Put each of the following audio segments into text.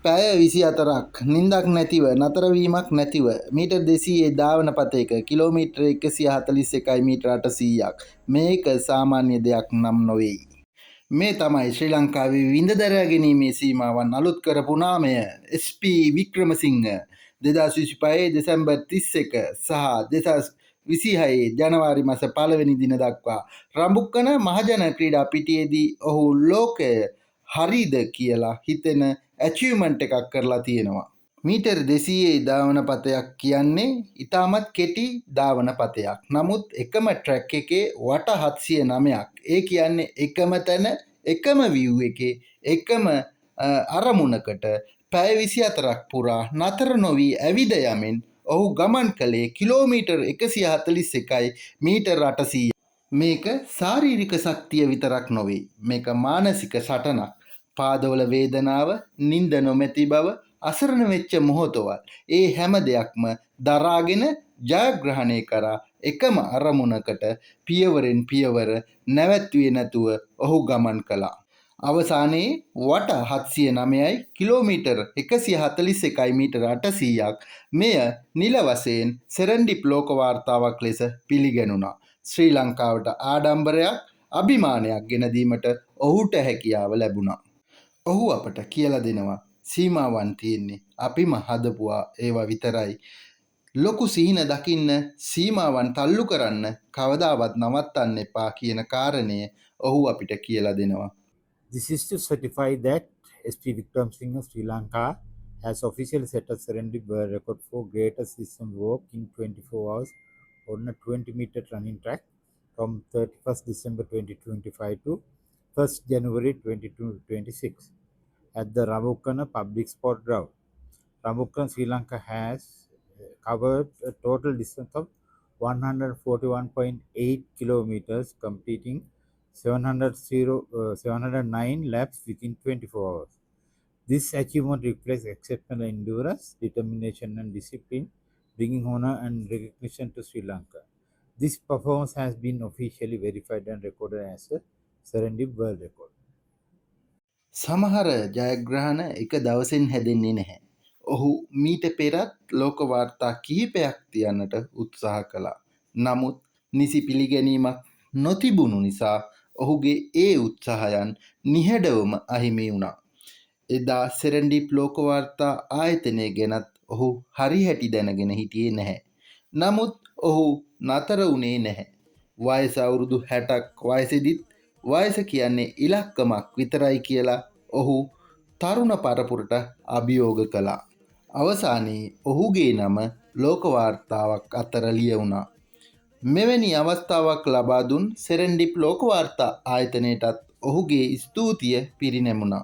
පැය 24ක් නිින්දක් නැතිව නතරවීමක් නැතිව මීටර් 200 ධාවන පතයක කිලෝමීටර 141 මීටර 800ක් මේක සාමාන්‍ය දෙයක් නම් නොවේයි. මේ තමයි ශ්‍රී ලංකාවේ විඳ දරා ගැනීමේ සීමාවන් අලුත් කරපු නාමය SP වික්‍රමසිංහ 2025 දෙසැම්බර් 31 සහ 2026 ජනවාරි මාස 1 වෙනි දින දක්වා රඹුක්කන මහජන ක්‍රීඩා පිටියේදී ඔහු ලෝකය හරිද කියලා හිතෙන ඇචීව්මන්ට් එකක් කරලා තියෙනවා. මීටර් 200 ධාවන පතයක් කියන්නේ ඉතාමත් කෙටි ධාවන පතයක්. නමුත් එකම ට්‍රැක් එකේ වට 709ක්. ඒ කියන්නේ එකම තැන එකම view එකේ එකම අරමුණකට පැය 24ක් පුරා නතර නොවි ඇවිද යමින් ඔහු ගමන් කළේ කිලෝමීටර් 141යි මීටර් 800. මේක ශාරීරික ශක්තිය විතරක් නොවේ. මේක මානසික සටනක්. පාදවල වේදනාව, නිින්ද නොමැති බව, අසරණ වෙච්ච මොහොතවල් ඒ හැම දෙයක්ම දරාගෙන ජයග්‍රහණය කරා එකම අරමුණකට පියවරෙන් පියවර නැවැත්විය නැතුව ඔහු ගමන් කළා. අවසානයේ වට 709යි කිලෝමීටර් 141යි මීටර් 800ක් මෙය නිල වශයෙන් සෙරන්ඩිප් ලෝක වාර්තාවක් ලෙස පිළිගැනුණා. ශ්‍රී ලංකාවට ආඩම්බරයක් අභිමානයක් ගෙන දීමට ඔහුට හැකියාව ලැබුණා. ඔහු අපට කියලා දෙනවා සීමාවන් තියෙන්නේ අපිම හදපුවා ඒවා විතරයි. ලොකු සිහින දකින්න සීමාවන් තල්ලු කරන්න කවදාවත් නවත්තන්න එපා කියන කාරණය ඔහු අපිට කියලා දෙනවා. This is to certify that SP Vikramsinghe Sri Lanka has officially set a Serendip world record for greatest distance walk in 24 hours on a 20-meter running track from 31st December 2025 to 1st January 2026 at the Rambukana Public Sport Ground. Rambukana, Sri Lanka has covered a total distance of 141.8 kilometers, completing 709 laps within 24 hours. This achievement reflects exceptional endurance, determination and discipline, bringing honor and recognition to Sri Lanka. This performance has been officially verified and recorded as a Serendip World Record. සමහර ජයග්‍රහණ එක දවසින් හැදෙන්නේ නැහැ. ඔහු මීට පෙරත් ලෝක වාර්තා කිහිපයක් තියන්නට උත්සාහ කළා. නමුත් නිසි පිළිගැනීමක් නොතිබුණු නිසා ඔහුගේ ඒ උත්සාහයන් නිහඬවම අහිමි වුණා. එදා සෙරන්ඩිප් ලෝක වාර්තා ආයතනය ගැනත් ඔහු හරිහැටි දැනගෙන හිටියේ නැහැ. නමුත් ඔහු නතර වුණේ නැහැ. වයස අවුරුදු 60ක් වයසෙදිත් වයස කියන්නේ ඉලක්කමක් විතරයි කියලා ඔහු තරුණ පරපුරට අභියෝග කළා. අවසානයේ ඔහුගේ නම ලෝක වාර්තාවක් අතර ලියවුණා. මෙවැනි අවස්ථාවක් ලබා දුන් සෙරන්ඩිප් ලෝක වාර්තා ආයතනයටත් ඔහුගේ ස්තුතිය පිරිනැමුණා.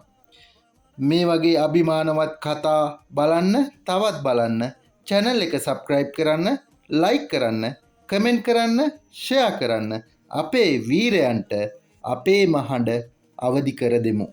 මේ වගේ අභිමානවත් කතා බලන්න තවත් බලන්න channel එක subscribe කරන්න, like කරන්න, comment කරන්න, share කරන්න. අපේ වීරයන්ට අපේ මහඬ අවදි කර දෙමු.